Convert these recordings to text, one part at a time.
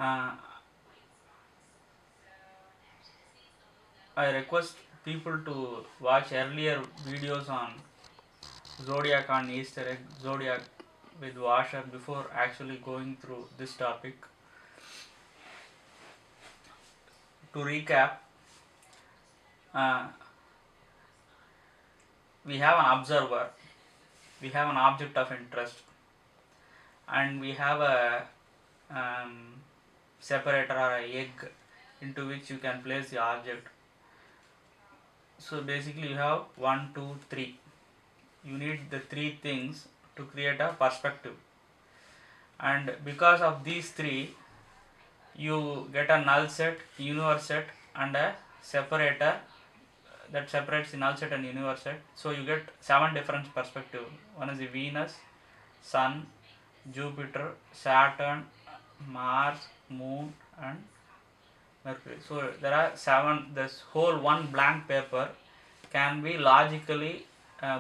Uh, I request people to watch earlier videos on zodiac on Easter egg, zodiac with Washer before actually going through this topic. To recap, uh, we have an observer, we have an object of interest, and we have a separator or a egg into which you can place the object. So basically you have 1, 2, 3. You need the three things to create a perspective, and because of these three you get a null set, universe set, and a separator that separates the null set and universe set. So you get 7 different perspectives. One is the Venus, Sun, Jupiter, Saturn, Mars, Moon, and Mercury. So there are 7. This whole one blank paper can be logically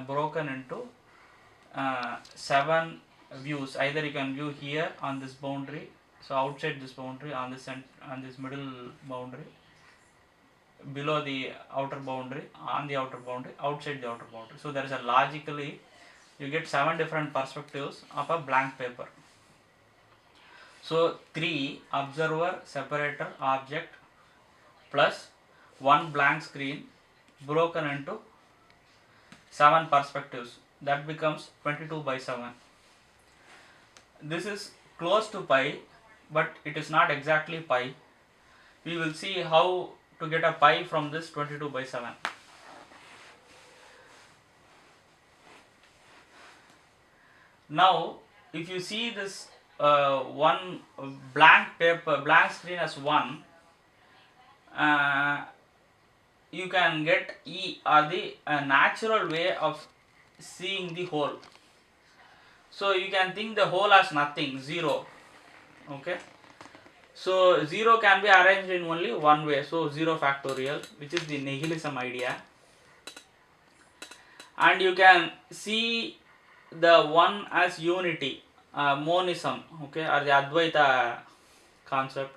broken into 7 views. Either you can view here on this boundary, so outside this boundary, on this middle boundary, below the outer boundary, on the outer boundary, outside the outer boundary. So there is a logically you get 7 different perspectives of a blank paper. So 3 observer, separator, object plus 1 blank screen broken into 7 perspectives, that becomes 22 by 7. This is close to pi, but it is not exactly pi. We will see how to get a pi from this 22 by 7. Now if you see this one blank paper, blank screen as 1, you can get E or the natural way of seeing the whole. So you can think the whole as nothing, 0. Okay, so 0 can be arranged in only one way, so 0 factorial, which is the nihilism idea. And you can see the one as unity, monism, okay, or the Advaita concept.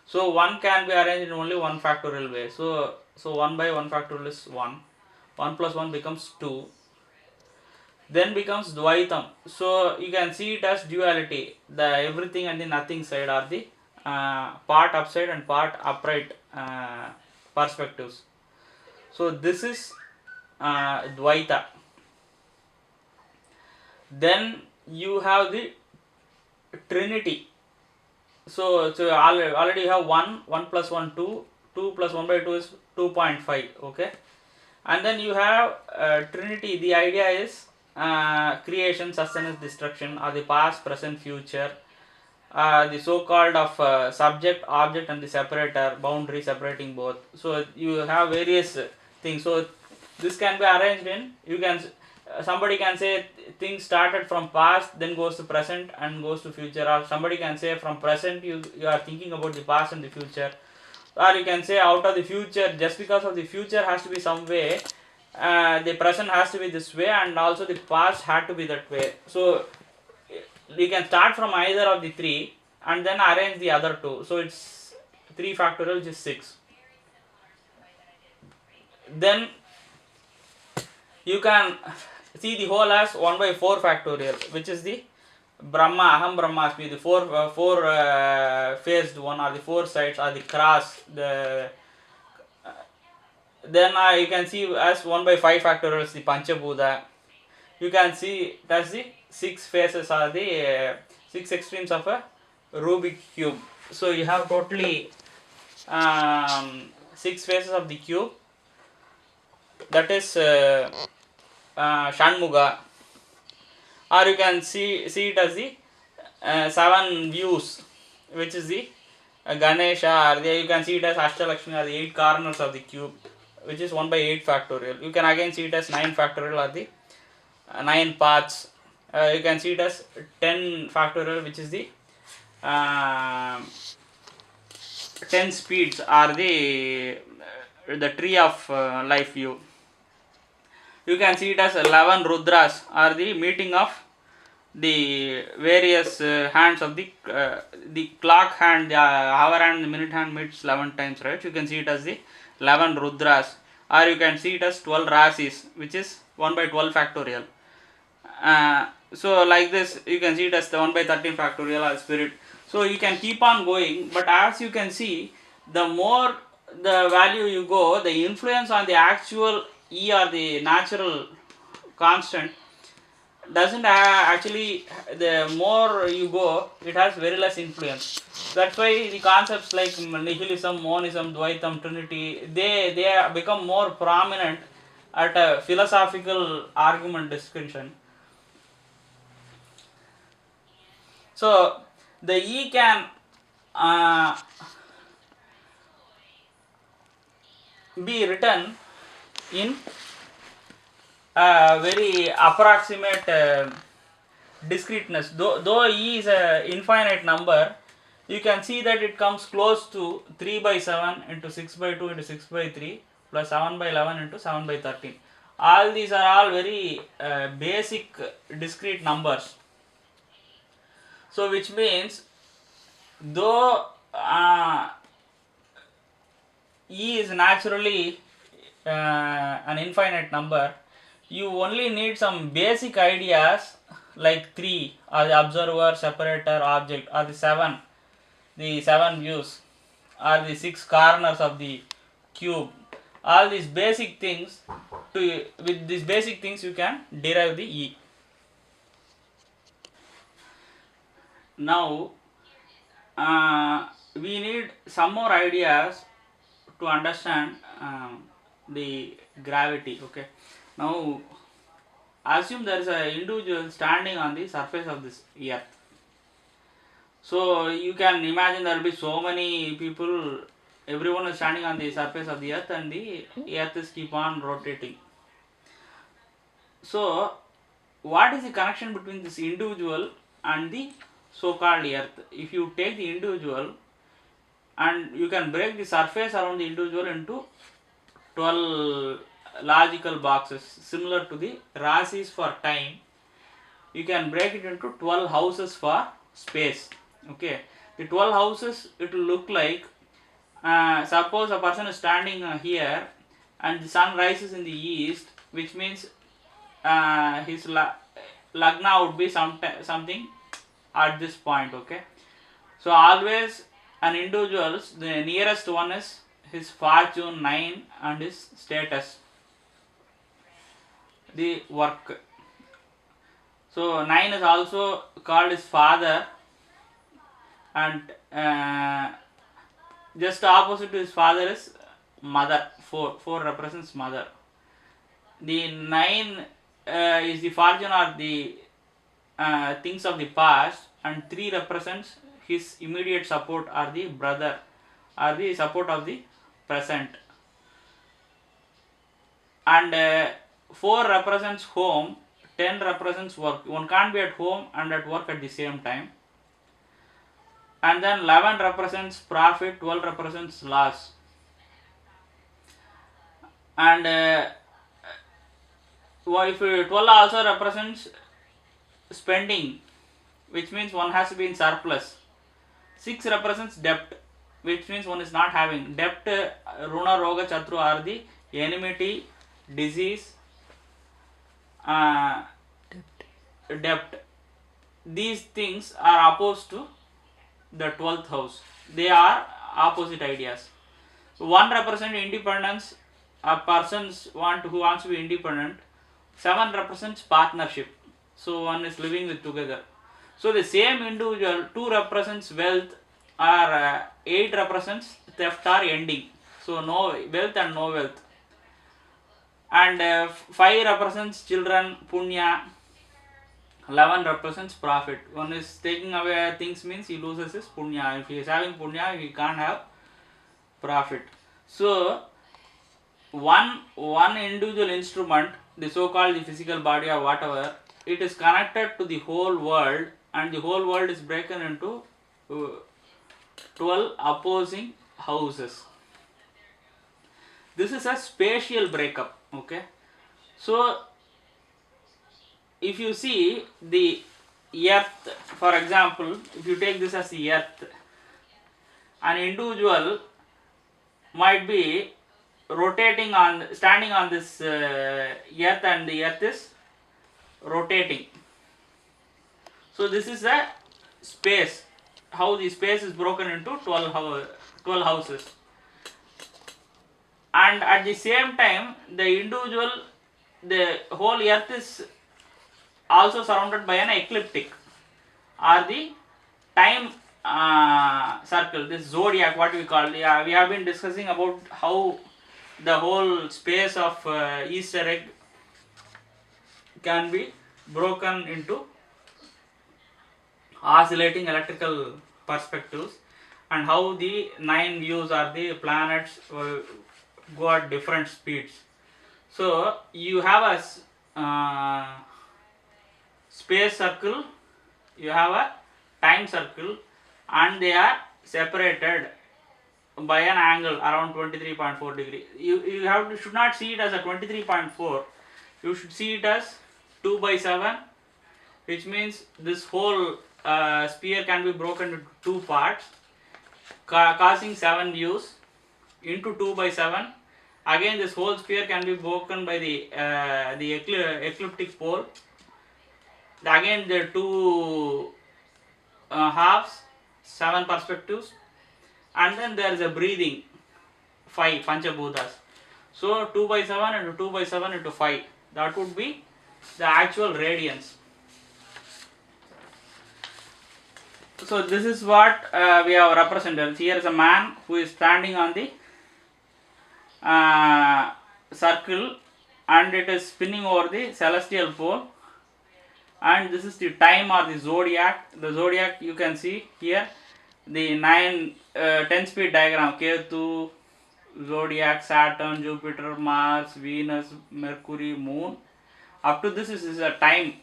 So 1 can be arranged in only one factorial way. So 1 by 1 factorial is 1. 1 plus 1 becomes 2. Then becomes Dvaitam. So you can see it as duality. The everything and the nothing side are the part upside and part upright perspectives. So this is Dvaita. Then you have the Trinity. So already you have 1 plus 1 2, 2 plus 1 by 2 is 2.5. Okay, and then you have Trinity. The idea is creation, sustenance, destruction, or the past, present, future, the so-called of subject, object, and the separator, boundary separating both. So you have various things. So this can be arranged in, you can somebody can say things started from past, then goes to present and goes to future, or somebody can say from present you are thinking about the past and the future, or you can say out of the future, just because of the future has to be some way, the present has to be this way, and also the past had to be that way. So you can start from either of the 3 and then arrange the other 2. So it's 3 factorial, which is 6. Then you can see the whole as 1 by 4 factorial, which is the Brahma, Aham Brahmasmi, the four faced one, or the 4 sides, or the cross. Then you can see as 1 by 5 factorial is the Panchabhuta. You can see that's the 6 faces, or the 6 extremes of a Rubik cube. So you have totally 6 faces of the cube. That is Shanmuga, or you can see it as the 7 views, which is the Ganesha, or you can see it as Ashtalakshmi, or the 8 corners of the cube, which is 1 by 8 factorial. You can again see it as 9 factorial, or the 9 paths. You can see it as 10 factorial, which is the 10 speeds, or the tree of life view. You can see it as 11 Rudras, or the meeting of the various hands of the clock hand, the hour hand, the minute hand meets 11 times, right? You can see it as the 11 Rudras, or you can see it as 12 Rasis, which is 1 by 12 factorial. So like this, you can see it as the 1 by 13 factorial or spirit. So you can keep on going, but as you can see, the more the value you go, the influence on the actual E or the natural constant doesn't actually, the more you go, it has very less influence. That's why the concepts like nihilism, monism, Dvaitam, Trinity, they become more prominent at a philosophical argument discussion. So the E can be written in very approximate discreteness. Though E is an infinite number, you can see that it comes close to 3 by 7 into 6 by 2 into 6 by 3 plus 7 by 11 into 7 by 13. All these are all very basic discrete numbers. So which means, though E is naturally an infinite number, you only need some basic ideas like 3 or the observer, separator, object, or the 7 views, or the 6 corners of the cube. All these basic things, with these basic things you can derive the E. Now we need some more ideas to understand the gravity. Okay, now assume there is an individual standing on the surface of this earth. So you can imagine there will be so many people, everyone is standing on the surface of the earth, and the earth is keep on rotating. So what is the connection between this individual and the so-called earth? If you take the individual and you can break the surface around the individual into 12 logical boxes, similar to the rasis for time, you can break it into 12 houses for space. Okay, the 12 houses, it will look like, suppose a person is standing here and the sun rises in the east, which means his lagna would be something at this point. Okay, so always an individual's, the nearest one is his fortune 9 and his status, the work. So 9 is also called his father, and just opposite to his father is mother. 4 represents mother. The 9 is the fortune or the things of the past, and 3 represents his immediate support or the brother or the support of the present, and 4 represents home, 10 represents work. One can't be at home and at work at the same time. And then 11 represents profit, 12 represents loss, and if 12 also represents spending, which means one has to be in surplus. 6 represents debt, which means one is not having debt. Runa, Roga, Chatru are the enmity, disease, debt. These things are opposed to the 12th house. They are opposite ideas. So 1 represents independence, a person who wants to be independent. 7 represents partnership, so one is living with together. So the same individual, 2 represents wealth, or 8 represents theft or ending, so no wealth and no wealth, and 5 represents children, punya. 11 represents profit. One is taking away things, means he loses his punya. If he is having punya, he can't have profit. So one individual instrument, the so-called the physical body or whatever, it is connected to the whole world, and the whole world is broken into 12 opposing houses. This is a spatial breakup. Okay, so if you see the earth, for example, if you take this as the earth, an individual might be standing on this earth, and the earth is rotating. So this is a space, how the space is broken into 12 houses. And at the same time, the whole earth is also surrounded by an ecliptic, or the time circle, this zodiac, what we call. We have been discussing about how the whole space of Easter egg can be broken into oscillating electrical perspectives, and how the 9 views or the planets go at different speeds. So you have a space circle, you have a time circle, and they are separated by an angle around 23.4 degree. You should not see it as a 23.4, you should see it as 2 by 7, which means this whole sphere can be broken into 2 parts, causing 7 views into 2 by 7. Again, this whole sphere can be broken by the ecliptic pole. Again, there are 2 halves, 7 perspectives, and then there is a breathing, 5 Panchabhutas. So 2 by 7 into 2 by 7 into 5, that would be the actual radians. So this is what we have represented. Here is a man who is standing on the circle, and it is spinning over the celestial pole, and this is the time or the zodiac. The zodiac, you can see here the 10 speed diagram: Ketu, zodiac, Saturn, Jupiter, Mars, Venus, Mercury, Moon. Up to this is a time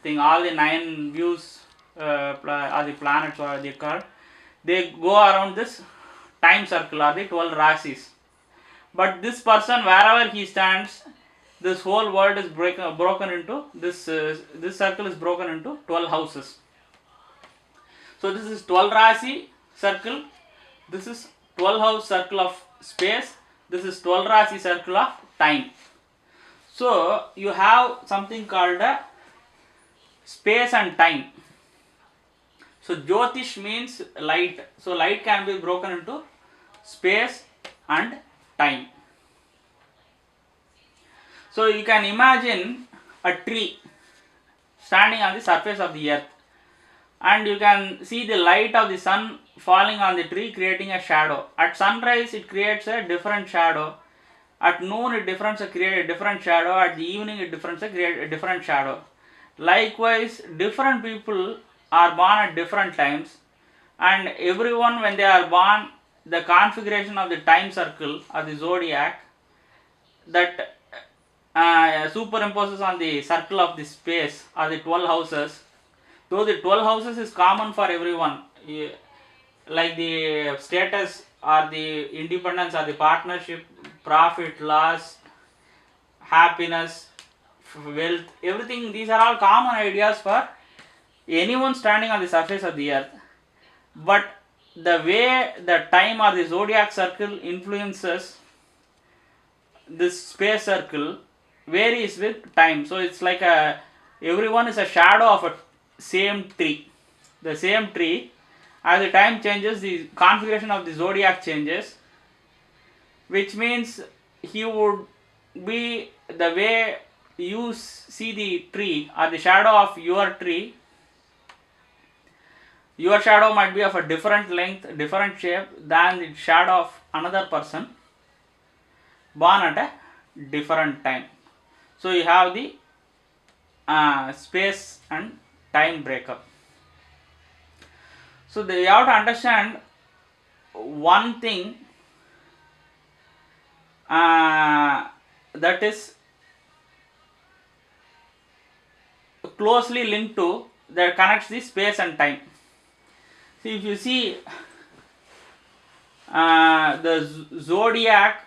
thing. All the 9 views or the planets, or they called, they go around this time circle, or the 12 rasis. But this person, wherever he stands, this whole world is broken into this circle is broken into 12 houses. So this is 12 rasi circle, this is 12 house circle of space, this is 12 rasi circle of time. So you have something called a space and time. So Jyotish means light. So light can be broken into space and time. So you can imagine a tree standing on the surface of the earth, and you can see the light of the sun falling on the tree, creating a shadow. At sunrise it creates a different shadow, at noon it creates a different shadow, at the evening it creates a different shadow. Likewise, different people are born at different times, and everyone, when they are born, the configuration of the time circle or the zodiac, that superimposes on the circle of the space or the 12 houses. Though the 12 houses is common for everyone, like the status or the independence or the partnership, profit, loss, happiness, wealth, everything, these are all common ideas for anyone standing on the surface of the earth. But the way the time or the zodiac circle influences this space circle varies with time. So it's like everyone is a shadow of a same tree. The same tree, as the time changes, the configuration of the zodiac changes, which means he would be the way you see the tree or the shadow of your tree. Your shadow might be of a different length, different shape than the shadow of another person born at a different time. So you have the space and time breakup. So you have to understand one thing that is closely linked to, that connects the space and time. See, if you see the zodiac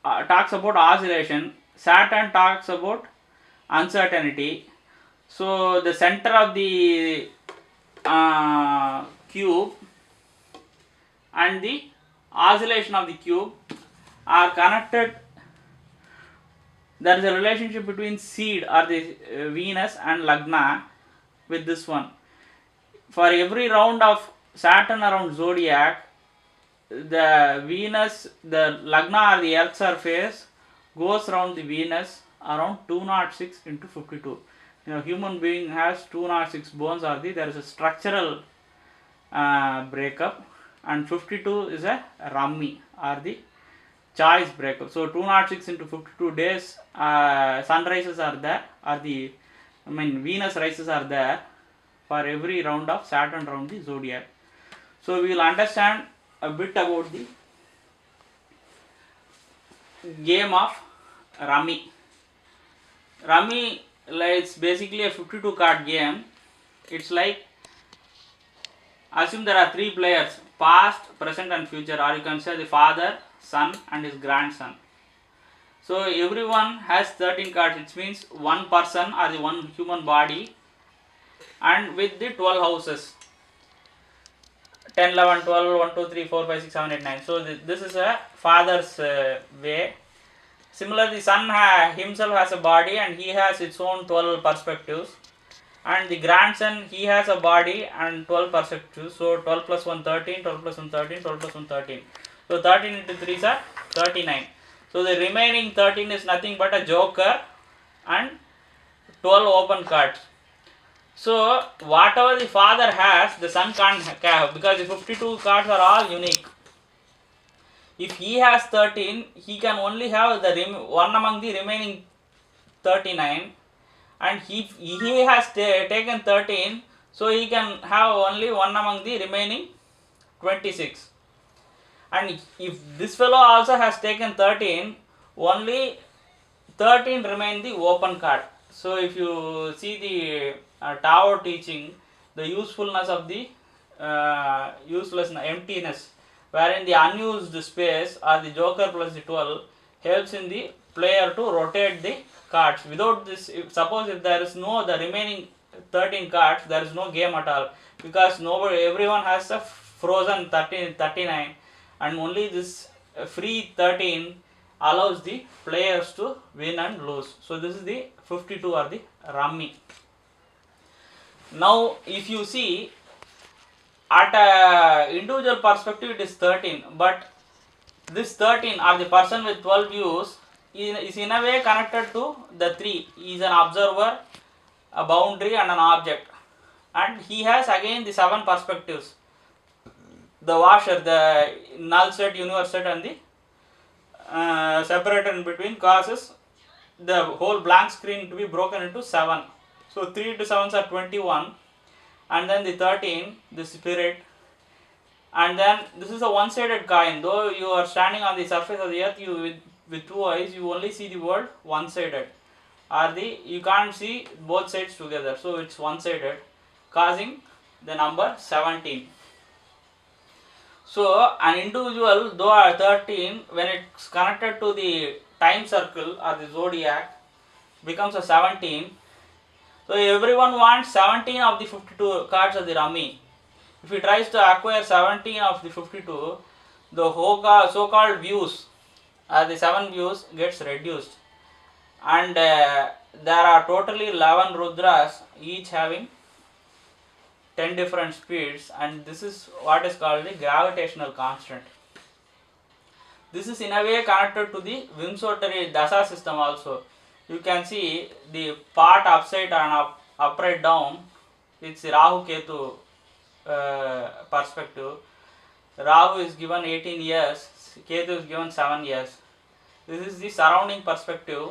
talks about oscillation, Saturn talks about uncertainty, So the center of the cube and the oscillation of the cube are connected. There is a relationship between seed or the Venus and Lagna with this one. For every round of Saturn around zodiac, the Venus, the Lagna or the Earth surface goes around the Venus around 206 into 52. Human being has 206 bones or there is a structural breakup, and 52 is a rummy or the choice breakup. So 206 into 52 days sunrises are there, or the Venus rises are there for every round of Saturn around the zodiac. So we will understand a bit about the game of Rummy. Rummy, it's basically a 52 card game. It's like, assume there are 3 players, past, present and future, or you can say the father, son and his grandson. So everyone has 13 cards, which means one person or the one human body, and with the 12 houses, 10, 11, 12, 1, 2, 3, 4, 5, 6, 7, 8, 9. So this is a father's way. Similarly, the son himself has a body and he has its own 12 perspectives. And the grandson, he has a body and 12 perspectives. So 12 plus 1, 13, 12 plus 1, 13, 12 plus 1, 13. So 13 into 3 is 39. So the remaining 13 is nothing but a joker and 12 open cards. So whatever the father has, the son can't have, because the 52 cards are all unique. If he has 13, he can only have the one among the remaining 39, and he has taken 13, so he can have only one among the remaining 26. And if this fellow also has taken 13, only 13 remain the open card. So if you see the Tao teaching, the usefulness of the uselessness, emptiness, wherein the unused space or the joker plus the 12 helps in the player to rotate the cards. Without this, suppose if there is no the remaining 13 cards, there is no game at all, because everyone has a frozen 39, and only this free 13 allows the players to win and lose. So this is the 52 or the Rummy. Now if you see, at a individual perspective it is 13, but this 13 or the person with 12 views is in a way connected to the 3. He is an observer, a boundary and an object, and he has again the 7 perspectives, the washer, the null set, universe set and the separator in between causes the whole blank screen to be broken into 7. So 3 into 7 are 21, and then the 13, the spirit, and then this is a one-sided coin. Though you are standing on the surface of the earth, you with 2 eyes, you only see the world one-sided, or you can't see both sides together, so it's one-sided, causing the number 17. So an individual, though at 13, when it's connected to the time circle or the zodiac, becomes a 17. So everyone wants 17 of the 52 cards of the Rummy. If he tries to acquire 17 of the 52, the so-called views, the 7 views gets reduced, and there are totally 11 Rudras, each having 10 different speeds, and this is what is called the gravitational constant. This is in a way connected to the Vimsotari Dasa system also. You can see the part upside and upright down, it's Rahu Ketu perspective. Rahu is given 18 years, Ketu is given 7 years. This is the surrounding perspective.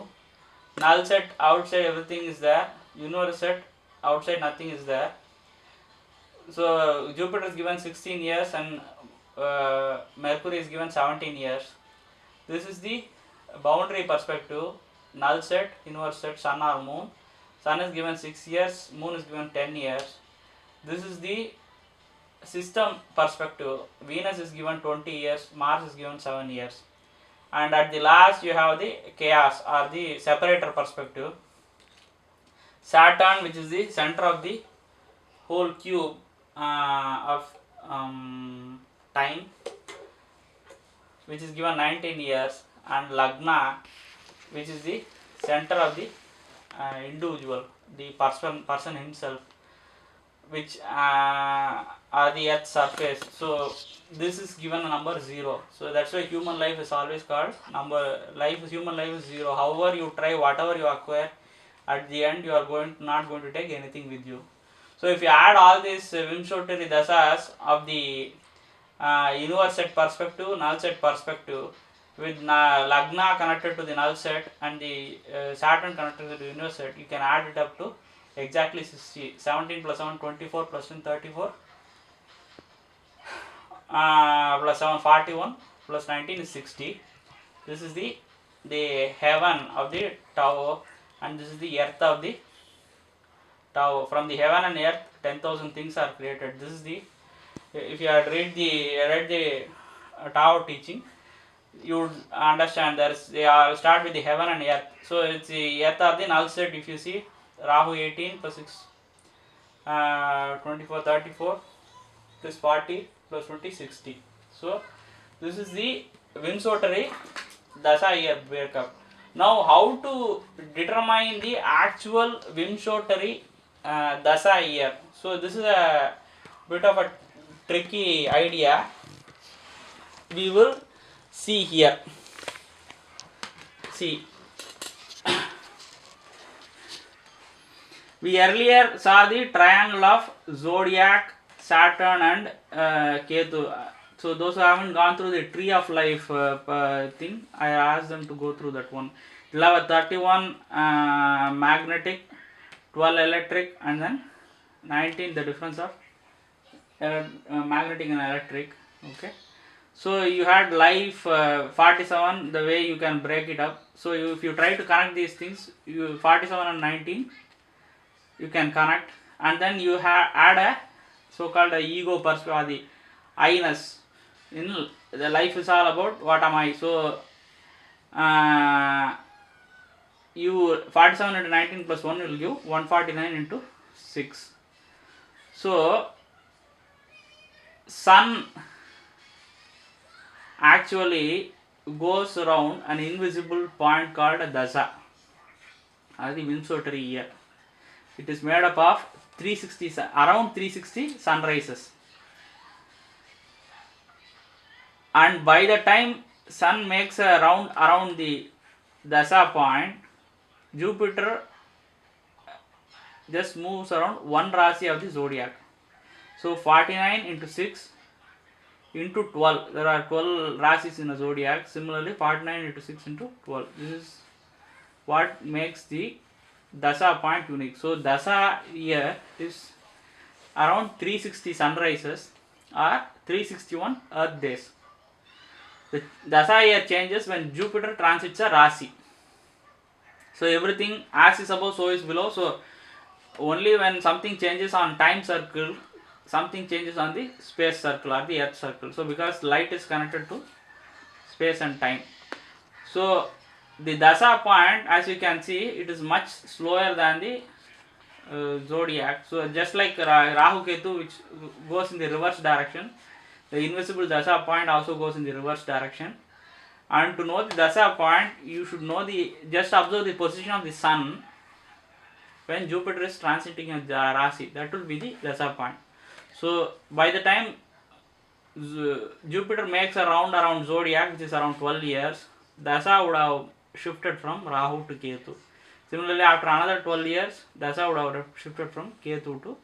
Null set, outside everything is there. Universe set, outside nothing is there. So Jupiter is given 16 years and Mercury is given 17 years. This is the boundary perspective. Null set, universe set, sun or moon. Sun is given 6 years, moon is given 10 years. This is the system perspective. Venus is given 20 years, Mars is given 7 years. And at the last you have the chaos or the separator perspective. Saturn, which is the center of the whole cube of time, which is given 19 years, and Lagna, which is the center of the individual, the person himself, which are the earth's surface. So this is given a number 0. So that's why human life is always called human life is 0. However you try, whatever you acquire, at the end you are not going to take anything with you. So if you add all these Vimshottari dasas of the universe set perspective, null set perspective, with Lagna connected to the null set and the Saturn connected to the universe set, you can add it up to exactly 60. 17 plus 7, 24, plus 10, 34, plus 7, 41, plus 19 is 60. This is the heaven of the Tao, and this is the earth of the Tao. From the heaven and earth, 10,000 things are created. This is the, if you had read the Tao teaching, you would understand they are start with the heaven and earth. So it's the earth of the null set. If you see Rahu 18 plus 6, 24, 34 plus 40 plus 20, 60. So this is the Vimshottari Dasa year breakup. Now how to determine the actual Vimshottari Dasa year? So this is a bit of a tricky idea. We will see here. See, we earlier saw the triangle of zodiac, Saturn and Ketu. So those who haven't gone through the tree of life thing, I asked them to go through that one. 31 magnetic, 12 electric, and then 19 the difference of magnetic and electric. Okay. So you had life 47, the way you can break it up. So if you try to connect these things, 47 and 19 you can connect, and then you add a so-called ego perspective, or the I-ness. In the life is all about what am I. So you 47 into 19 plus 1 will give 149 into 6. So sun actually goes around an invisible point called a dasa, or the Vimshottari year. It is made up of around 360 sunrises, and by the time sun makes a round around the dasa point, Jupiter just moves around one Rasi of the zodiac. So 49 into 6 into 12, there are 12 Rasis in a zodiac. Similarly 49 into 6 into 12, this is what makes the Dasa point unique. So Dasa year is around 360 sunrises or 361 earth days. The Dasa year changes when Jupiter transits a Rasi. So everything as is above, so is below. So only when something changes on time circle, something changes on the space circle or the earth circle. So because light is connected to space and time, so the Dasa point, as you can see, it is much slower than the zodiac. So just like Rahu Ketu, which goes in the reverse direction, the invisible Dasa point also goes in the reverse direction. And to know the Dasa point, you should know just observe the position of the sun when Jupiter is transiting a Rasi. That will be the Dasa point. So by the time Jupiter makes a round around zodiac, which is around 12 years, Dasa would have shifted from Rahu to Ketu. Similarly, after another 12 years, Dasa would have shifted from Ketu to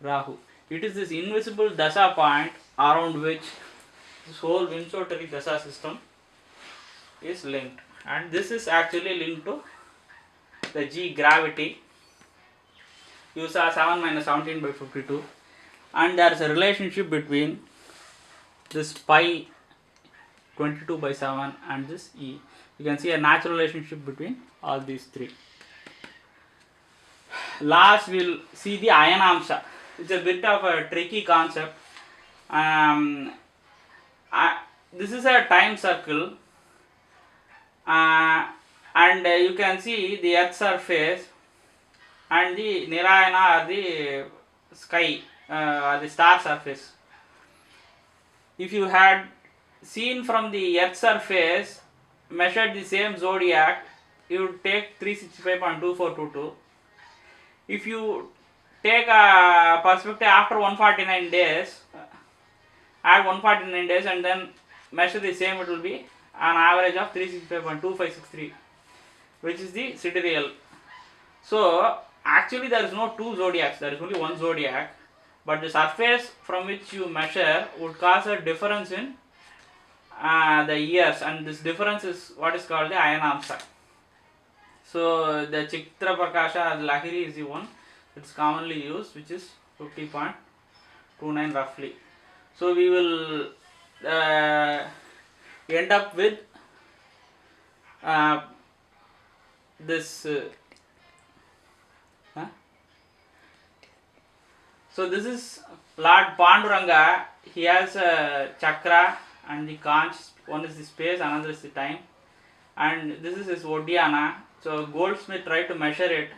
Rahu. It is this invisible Dasa point around which this whole Vimshottari Dasa system is linked, and this is actually linked to the G gravity. You saw 7 minus 17 by 52, and there is a relationship between this pi 22 by 7 and this E. You can see a natural relationship between all these three. Last we will see the Ayanamsha. It's a bit of a tricky concept. This is a time circle, and you can see the earth surface and the Nirayana are the sky, the star surface. If you had seen from the Earth surface, measured the same zodiac, you would take 365.2422. If you take a perspective after 149 days, add 149 days and then measure the same, it will be an average of 365.2563, which is the sidereal. So actually there is no two zodiacs, there is only one zodiac, but the surface from which you measure would cause a difference in the years, and this difference is what is called the Ayanamsa. So the Chitra Prakasha Lahiri is the one it's commonly used, which is 50.29 roughly. So we will end up with this so this is Lord Panduranga. He has a chakra and the conch. One is the space, another is the time, and this is his Odhyana. So Goldsmith tried to measure it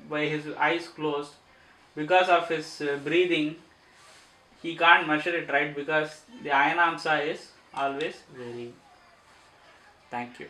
by his eyes closed. Because of his breathing, he can't measure it right, because the Ayanamsa is always varying. Thank you.